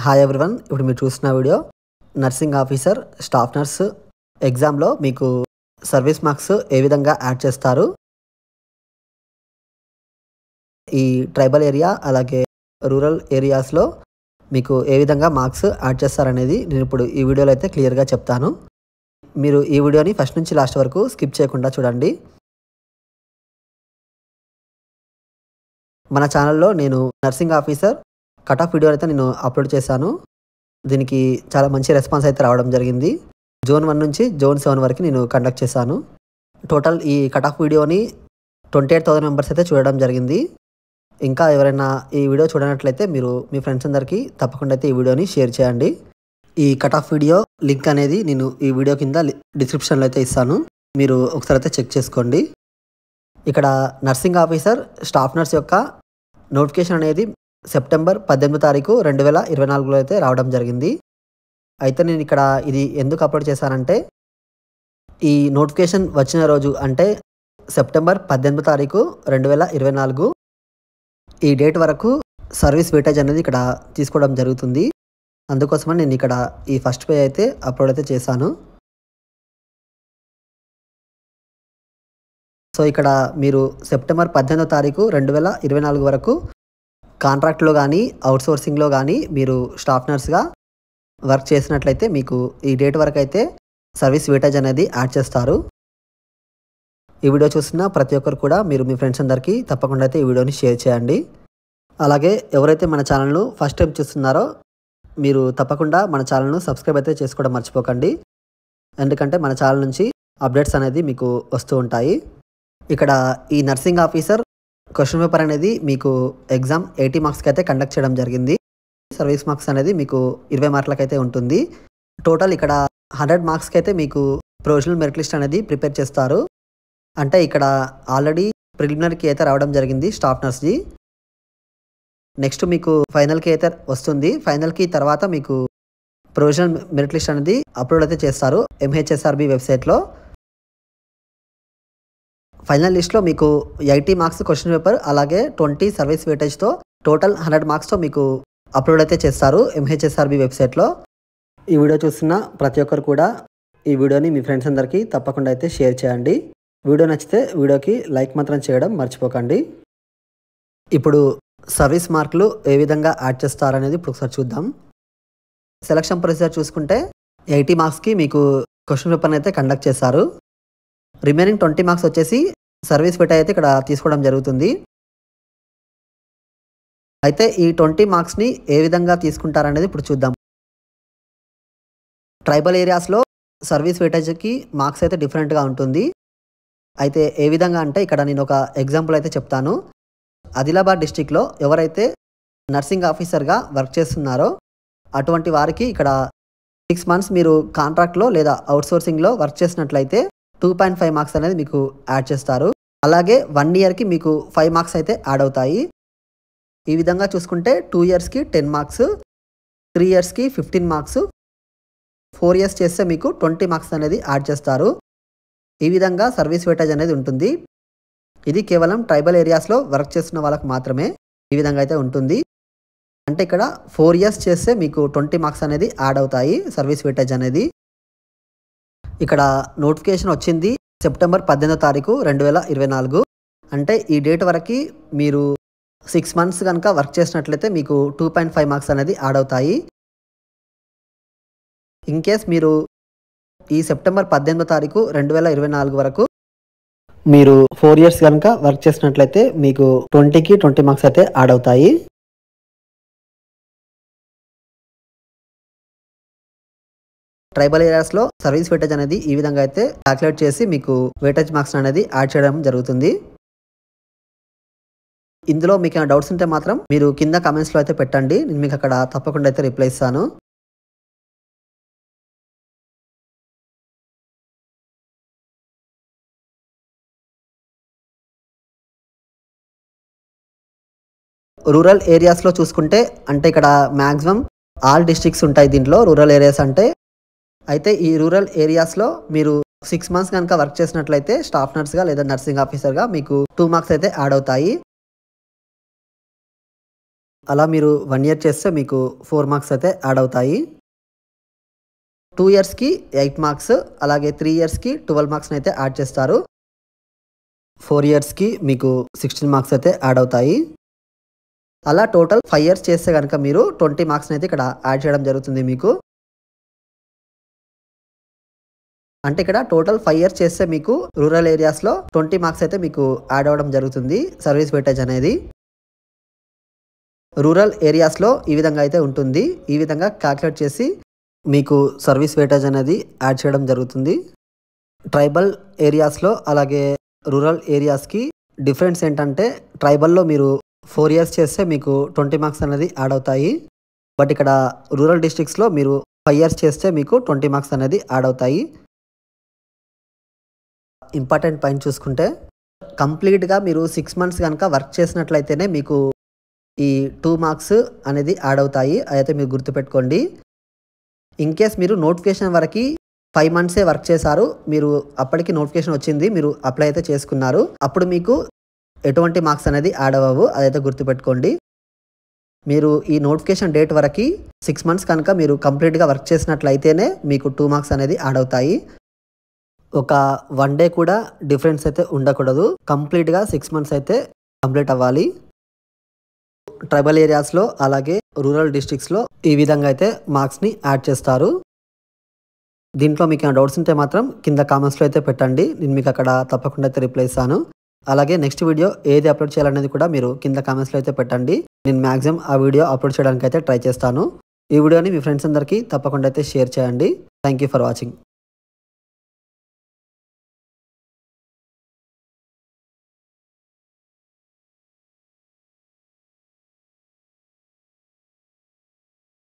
Hi everyone. ఇప్పుడు మీరు చూస్తున్న video nursing officer staff nurse ఎగ్జామ్లో మీకు సర్వీస్ మార్క్స్ ఏ విధంగా యాడ్ చేస్తారు, ఈ ట్రైబల్ ఏరియా అలాగే రూరల్ ఏరియాస్లో మీకు ఏ విధంగా మార్క్స్ యాడ్ చేస్తారనేది నేను ఇప్పుడు ఈ వీడియోలో అయితే క్లియర్గా చెప్తాను. మీరు ఈ వీడియోని ఫస్ట్ నుంచి లాస్ట్ వరకు స్కిప్ చేయకుండా చూడండి. మన ఛానల్లో నేను nursing officer cut off video అయితే నేను అప్లోడ్ చేశాను. దీనికి చాలా మంచి రెస్పాన్స్ అయితే రావడం జరిగింది. జోన్ 1 నుంచి జోన్ 7 వరకు నేను కండక్ట్ చేశాను. టోటల్ ఈ కట్ ఆఫ్ వీడియోని 28,000 మెంబర్స్ అయితే చూడడం జరిగింది. ఇంకా ఎవరైనా ఈ వీడియో చూడనట్లయితే మీరు మీ ఫ్రెండ్స్ అందరికీ తప్పకుండా అయితే ఈ వీడియోని షేర్ చేయండి. ఈ కట్ ఆఫ్ వీడియో లింక్ అనేది నేను ఈ వీడియో కింద డిస్క్రిప్షన్లో అయితే ఇస్తాను. మీరు ఒకసారి అయితే చెక్ చేసుకోండి. ఇక్కడ నర్సింగ్ ఆఫీసర్ స్టాఫ్ నర్స్ యొక్క నోటిఫికేషన్ అనేది సెప్టెంబర్ 18వ తారీఖు 2024లో అయితే రావడం జరిగింది. అయితే నేను ఇక్కడ ఇది ఎందుకు అప్లోడ్ చేశానంటే, ఈ నోటిఫికేషన్ వచ్చిన రోజు అంటే సెప్టెంబర్ 18వ తారీఖు 2024 ఈ డేట్ వరకు సర్వీస్ వెయిటేజ్ అనేది ఇక్కడ తీసుకోవడం జరుగుతుంది. అందుకోసమని నేను ఇక్కడ ఈ ఫస్ట్ పేజ్ అయితే అప్లోడ్ అయితే చేశాను. సో ఇక్కడ మీరు సెప్టెంబర్ 18వ తారీఖు 2024 వరకు కాంట్రాక్ట్లో కానీ అవుట్సోర్సింగ్లో కానీ మీరు స్టాఫ్ నర్స్గా వర్క్ చేసినట్లయితే మీకు ఈ డేట్ వరకు అయితే సర్వీస్ వెయిటేజ్ అనేది యాడ్ చేస్తారు. ఈ వీడియో చూస్తున్న ప్రతి ఒక్కరు కూడా మీరు మీ ఫ్రెండ్స్ అందరికీ తప్పకుండా అయితే ఈ వీడియోని షేర్ చేయండి. అలాగే ఎవరైతే మన ఛానల్ను ఫస్ట్ టైం చూస్తున్నారో మీరు తప్పకుండా మన ఛానల్ను సబ్స్క్రైబ్ అయితే చేసుకోవడం మర్చిపోకండి. ఎందుకంటే మన ఛానల్ నుంచి అప్డేట్స్ అనేది మీకు వస్తూ ఉంటాయి. ఇక్కడ ఈ నర్సింగ్ ఆఫీసర్ క్వశ్చన్ పేపర్ అనేది మీకు ఎగ్జామ్ 80 మార్క్స్కి అయితే కండక్ట్ చేయడం జరిగింది. సర్వీస్ మార్క్స్ అనేది మీకు 20 మార్కులకి అయితే ఉంటుంది. టోటల్ ఇక్కడ 100 మార్క్స్కి అయితే మీకు ప్రొవిజనల్ మెరిట్ లిస్ట్ అనేది ప్రిపేర్ చేస్తారు. అంటే ఇక్కడ ఆల్రెడీ ప్రిలిమినరీకి అయితే రావడం జరిగింది స్టాఫ్ నర్స్ది. నెక్స్ట్ మీకు ఫైనల్కి అయితే వస్తుంది. ఫైనల్కి తర్వాత మీకు ప్రొవిజనల్ మెరిట్ లిస్ట్ అనేది అప్లోడ్ అయితే చేస్తారు MHSRB వెబ్సైట్లో. ఫైనల్ లిస్ట్లో మీకు 80 మార్క్స్ క్వశ్చన్ పేపర్ అలాగే 20 సర్వీస్ వెయిటేజ్తో టోటల్ 100 మార్క్స్తో మీకు అప్లోడ్ అయితే చేస్తారు MHSRB వెబ్సైట్లో. ఈ వీడియో చూస్తున్న ప్రతి ఒక్కరు కూడా ఈ వీడియోని మీ ఫ్రెండ్స్ అందరికీ తప్పకుండా అయితే షేర్ చేయండి. వీడియో నచ్చితే వీడియోకి లైక్ మాత్రం చేయడం మర్చిపోకండి. ఇప్పుడు సర్వీస్ మార్కులు ఏ విధంగా యాడ్ చేస్తారనేది ఇప్పుడు ఒకసారి చూద్దాం. సెలక్షన్ ప్రొసీజర్ చూసుకుంటే 80 మార్క్స్కి మీకు క్వశ్చన్ పేపర్ని అయితే కండక్ట్ చేస్తారు. రిమైనింగ్ 20 మార్క్స్ వచ్చేసి సర్వీస్ వెయిటేజ్ అయితే ఇక్కడ తీసుకోవడం జరుగుతుంది. అయితే ఈ 20 మార్క్స్ని ఏ విధంగా తీసుకుంటారనేది ఇప్పుడు చూద్దాం. ట్రైబల్ ఏరియాస్లో సర్వీస్ వెయిటేజ్కి మార్క్స్ అయితే డిఫరెంట్గా ఉంటుంది. అయితే ఏ విధంగా అంటే ఇక్కడ నేను ఒక ఎగ్జాంపుల్ అయితే చెప్తాను. ఆదిలాబాద్ డిస్టిక్లో ఎవరైతే నర్సింగ్ ఆఫీసర్గా వర్క్ చేస్తున్నారో అటువంటి వారికి ఇక్కడ 6 మంత్స్ మీరు కాంట్రాక్ట్లో లేదా అవుట్సోర్సింగ్లో వర్క్ చేసినట్లయితే 2.5 మార్క్స్ అనేది మీకు యాడ్ చేస్తారు. అలాగే 1 ఇయర్కి మీకు 5 మార్క్స్ అయితే యాడ్ అవుతాయి. ఈ విధంగా చూసుకుంటే 2 ఇయర్స్కి 10 మార్క్స్, 3 ఇయర్స్కి 15 మార్క్స్, 4 ఇయర్స్ చేస్తే మీకు 20 మార్క్స్ అనేది యాడ్ చేస్తారు. ఈ విధంగా సర్వీస్ వెయిటేజ్ అనేది ఉంటుంది. ఇది కేవలం ట్రైబల్ ఏరియాస్లో వర్క్ చేస్తున్న వాళ్ళకి మాత్రమే ఈ విధంగా అయితే ఉంటుంది. అంటే ఇక్కడ 4 ఇయర్స్ చేస్తే మీకు 20 మార్క్స్ అనేది యాడ్ అవుతాయి సర్వీస్ వెయిటేజ్ అనేది. ఇక్కడ నోటిఫికేషన్ వచ్చింది సెప్టెంబర్ 18వ తారీఖు 2024. అంటే ఈ డేట్ వరకు మీరు 6 మంత్స్ కనుక వర్క్ చేసినట్లయితే మీకు 2.5 మార్క్స్ అనేది యాడ్ అవుతాయి. ఇన్ కేస్ మీరు ఈ సెప్టెంబర్ 18వ తారీఖు 2024 వరకు మీరు 4 ఇయర్స్ కనుక వర్క్ చేసినట్లయితే మీకు 20కి 20 మార్క్స్ అయితే యాడ్ అవుతాయి. ట్రైబల్ ఏరియాస్లో సర్వీస్ వెయిటేజ్ అనేది ఈ విధంగా అయితే క్యాలిక్యులేట్ చేసి మీకు వెయిటేజ్ మార్క్స్ అనేది యాడ్ చేయడం జరుగుతుంది. ఇందులో మీకు ఏమైనా డౌట్స్ ఉంటే మాత్రం మీరు కింద కామెంట్స్లో అయితే పెట్టండి. నేను మీకు అక్కడ తప్పకుండా అయితే రిప్లై ఇస్తాను. రూరల్ ఏరియాస్లో చూసుకుంటే అంటే ఇక్కడ మ్యాక్సిమం ఆల్ డిస్ట్రిక్ట్స్ ఉంటాయి దీంట్లో రూరల్ ఏరియాస్ అంటే. అయితే ఈ రూరల్ ఏరియాస్లో మీరు 6 మంత్స్ కనుక వర్క్ చేసినట్లయితే స్టాఫ్ నర్స్గా లేదా నర్సింగ్ ఆఫీసర్గా మీకు 2 మార్క్స్ అయితే యాడ్ అవుతాయి. అలా మీరు 1 ఇయర్ చేస్తే మీకు 4 మార్క్స్ అయితే యాడ్ అవుతాయి. 2 ఇయర్స్‌కి 8 మార్క్స్, అలాగే 3 ఇయర్స్‌కి 12 మార్క్స్‌ని అయితే యాడ్ చేస్తారు. 4 ఇయర్స్‌కి మీకు 16 మార్క్స్ అయితే యాడ్ అవుతాయి. అలా టోటల్ 5 ఇయర్స్ చేస్తే గనక మీరు 20 మార్క్స్‌ని అయితే ఇక్కడ యాడ్ చేయడం జరుగుతుంది మీకు. అంటే ఇక్కడ టోటల్ 5 ఇయర్స్ చేస్తే మీకు రూరల్ ఏరియాస్‌లో 20 మార్క్స్ అయితే మీకు యాడ్ అవ్వడం జరుగుతుంది సర్వీస్ వెయిటేజ్ అనేది. రూరల్ ఏరియాస్‌లో ఈ విధంగా అయితే ఉంటుంది. ఈ విధంగా క్యాలిక్యులేట్ చేసి మీకు సర్వీస్ వెయిటేజ్ అనేది యాడ్ చేయడం జరుగుతుంది. ట్రైబల్ ఏరియాస్‌లో అలాగే రూరల్ ఏరియాస్‌కి డిఫరెన్స్ ఏంటంటే ట్రైబల్‌లో మీరు 4 ఇయర్స్ చేస్తే మీకు 20 మార్క్స్ అనేది యాడ్ అవుతాయి. బట్ ఇక్కడ రూరల్ డిస్ట్రిక్ట్స్‌లో మీరు 5 ఇయర్స్ చేస్తే మీకు 20 మార్క్స్ అనేది యాడ్ అవుతాయి. ఇంపార్టెంట్ పాయింట్ చూసుకుంటే కంప్లీట్‌గా మీరు 6 మంత్స్ గనక వర్క్ చేసినట్లయితేనే మీకు ఈ 2 మార్క్స్ అనేది యాడ్ అవుతాయి. అదైతే మీరు గుర్తుపెట్టుకోండి. ఇన్‌కేస్ మీరు నోటిఫికేషన్ వరకి 5 మంత్సే వర్క్ చేశారు. మీరు అప్పటికి నోటిఫికేషన్ వచ్చింది. మీరు అప్లై అయితే చేసుకున్నారు. అప్పుడు మీకు ఎటువంటి మార్క్స్ అనేది యాడ్ అవ్వవు. అదైతే గుర్తుపెట్టుకోండి. మీరు ఈ నోటిఫికేషన్ డేట్ వరకి 6 మంత్స్ కనుక మీరు కంప్లీట్‌గా వర్క్ చేసినట్లయితేనే మీకు 2 మార్క్స్ అనేది యాడ్ అవుతాయి. ఒక 1 డే కూడా డిఫరెన్స్ అయితే ఉండకూడదు. కంప్లీట్‌గా 6 మంత్స్ అయితే కంప్లీట్ అవ్వాలి. ట్రైబల్ ఏరియాస్‌లో అలాగే రూరల్ డిస్ట్రిక్ట్స్‌లో ఈ విధంగా అయితే మార్క్స్‌ని యాడ్ చేస్తారు. దీంట్లో మీకు ఏమైనా డౌట్స్ ఉంటే మాత్రం కింద కామెంట్స్‌లో అయితే పెట్టండి. నేను మీకు అక్కడ తప్పకుండా అయితే రిప్లై ఇస్తాను. అలాగే నెక్స్ట్ వీడియో ఏది అప్లోడ్ చేయాలనేది కూడా మీరు కింద కామెంట్స్‌లో అయితే పెట్టండి. నేను మాక్సిమం ఆ వీడియో అప్లోడ్ చేయడానికి అయితే ట్రై చేస్తాను. ఈ వీడియోని మీ ఫ్రెండ్స్ అందరికీ తప్పకుండా అయితే షేర్ చేయండి. Thank you for watching.